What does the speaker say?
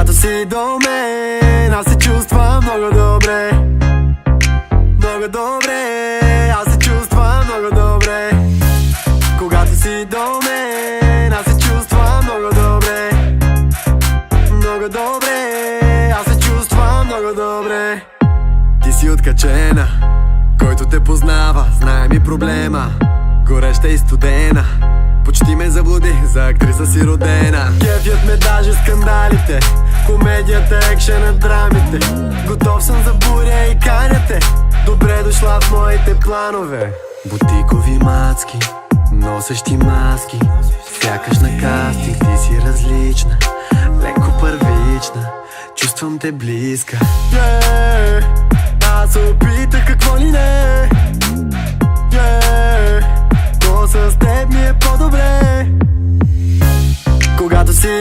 Когато си до мен, аз се чувствам много добре. Много добре, аз се чувствам много добре. Когато си до мен, аз се чувствам много добре. Много добре, аз се чувствам много добре. Ти си откачена, който те познава, знае ми проблема. Гореща и студена, почти ме заблуди, за актриса си родена. Кефят ме даже скандалите, комедията, екшена, драмите. Готов съм за буря и каняте, добре дошла в моите планове. Бутикови мацки, носещи маски, сякаш на кастинг, ти си различна. Леко първична, чувствам те близка.